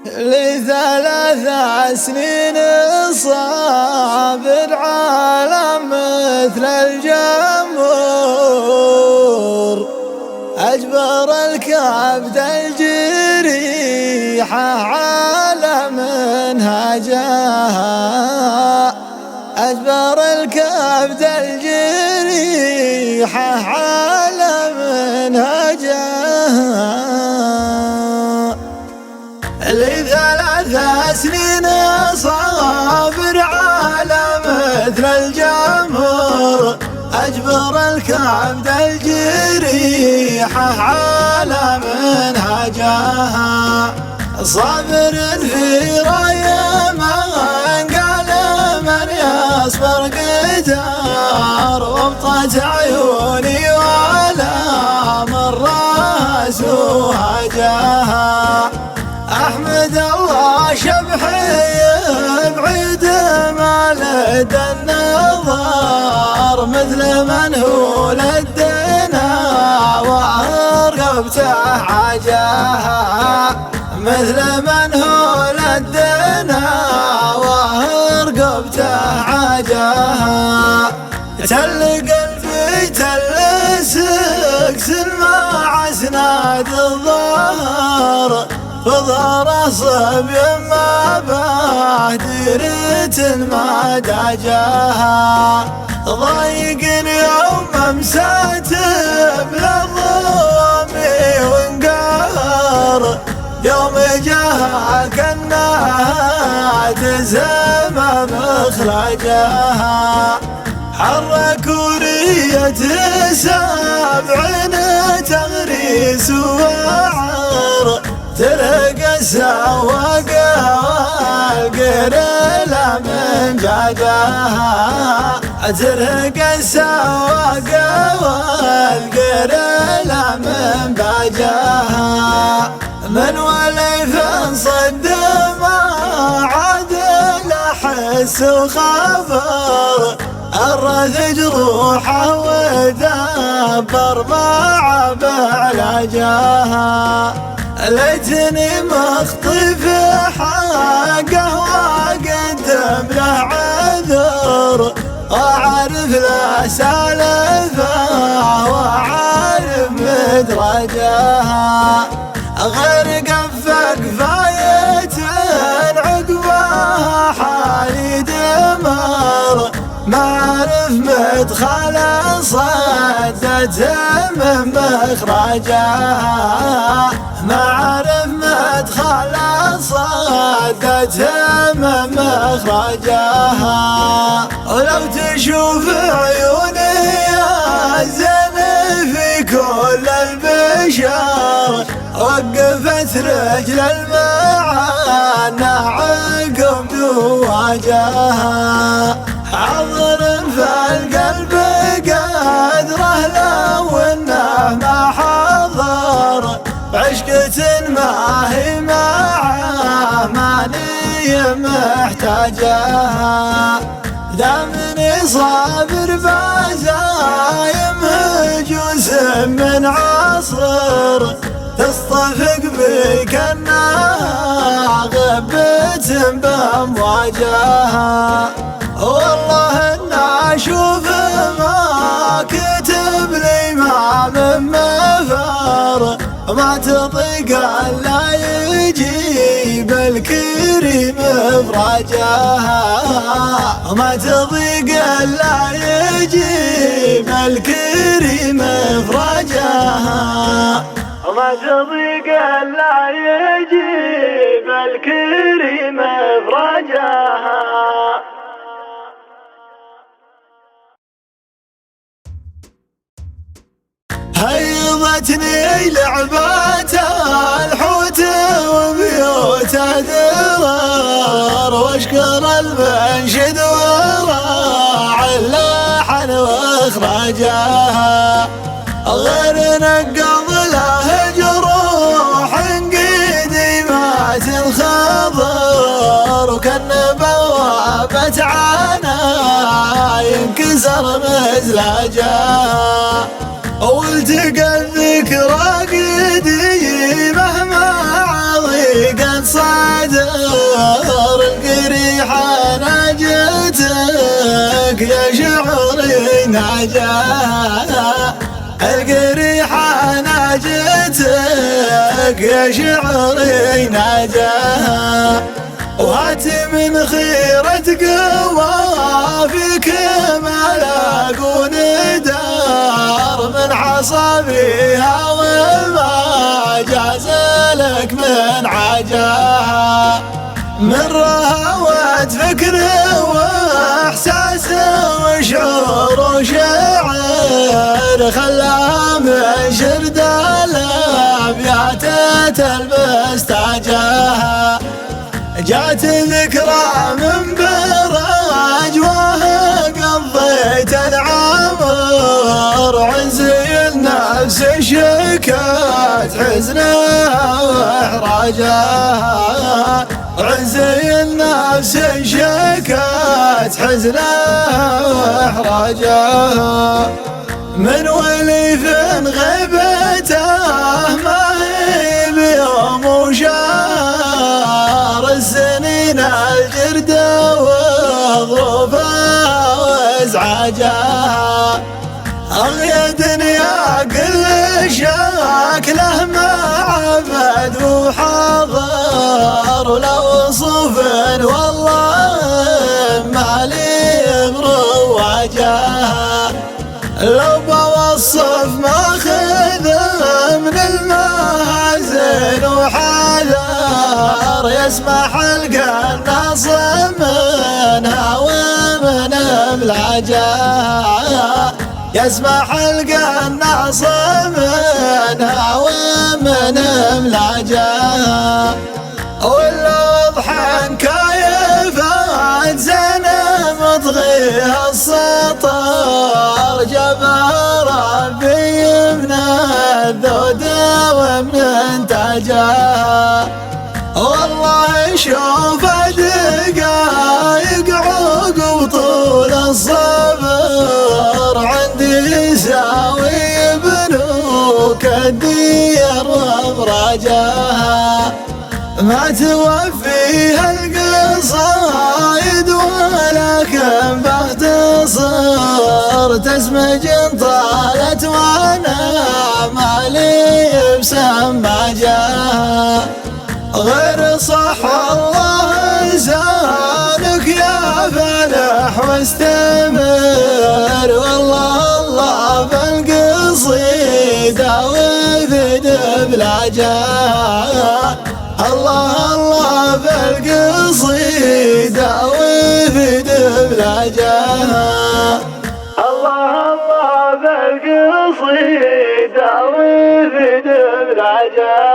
ل3 سنين صابر على مثل الجمهور، أجبر الكبد الجريحة على منهجها، أجبر الكبد الجريحة على منهجها. ل3 سنين صابر على مثل الجمهور، أجبر الكبد الجريحة على منهجها. صابر في راية من قال من يصبر قدر، وابطت عيوني ولا من راسها جاها. أحمد الله شبحي بعيد ما لدى النظر، مثل من هو لدينا وأرقبته عجاها، مثل من هو لدينا وأرقبته عجاها. تل قلبي تل سكسن مع اسناد الظهر، فظهر صبي ما بادرة ما دجاها. ضايق يوم امسات بلا ظلمي وانقهر، يوم جاها كانها تزمى مخرجها. حرك ورية 7 تغريس وعر، تلقى السواقة والقريلة من جاجاها، تلقى السواقة والقريلة من باجاها. من وليف صد ما عاد لحس وخبر، الرث جروحه ودبر مع بعلاجاها. ليتني مخطف حقه وأقدم له عذر، وأعرف له سالفه وأعرف مدرجاها. غير قفة كفاية عقبها حالي دمر، ما أعرف مدخل صدته من مخرجها، ما أعرف مدخل صدته من مخرجها. ولو تشوف عيوني يا زين في كل البشر، وقفت رجل المعانى عقب دواجها. حضر في القلب قدره لو انه ما حضر، عشقة ما هي معه ماني محتاجها. دامني صابر بزايم هجوس من عصر، تصطفق بي كانها غبت بامواجها. والله ان اشوف ما كتب لي ما من مفر، ما تطيق الا يجيب الكريم افراجها، ما تضيق الا يجيب الكريم افراجها، ما تضيق الا يجيب الكريم افراجها. هيضتني لعبات الحوت وبيوت درر، واشكر المنشد وراعي اللحن واخراجها. غير نقض له جروح قديمات الخضر، وكان بوابة عنا ينكسر مزلاجها. والتقى الذكرى قديمة مع ضيق صار ناجاها القريحة ناجتك يا شعري ناجاها وهات من خيرة قوافيك ما لاقون دار من عصابيها وما جاز لك من عجاها من رهوة فكر واحساس وشعور وشعر خلاها من شرد الابيات تلبس تاجها جات ذكرى من براجوها قضيت العمر عزي النفس شكت حزنها واحراجها عزي النفس شكت حزنها واحراجها من وليف غيبته ما هي بيوم وشهر السنين الجردة وظروفها وازعاجها يا دنيا كل شكله ما عبد وحضر ولو صوف والله ما لي برواجها لو بوصف ماخذ من المهازل وحذر يسمح القناص منها ومن املاجها يسمح القناص منها ومن املاجها والأضحى كايفات زنا مطغيها السطر جبها ربي من الذود ومن تاجها والله شوف دقايق عقب طول الصبر عندي يساوي بنوك الدير وابراجها ما توفيها القصايد ولكن باختصار تسمج طالت وانا مالي بسما جاها غير صح الله لسانك يا فلح واستمر والله الله بالقصيدة وفد بلاجها الله الله بالقصيدة وفد بلاجها الله الله بالقصيدة وفد بلاجها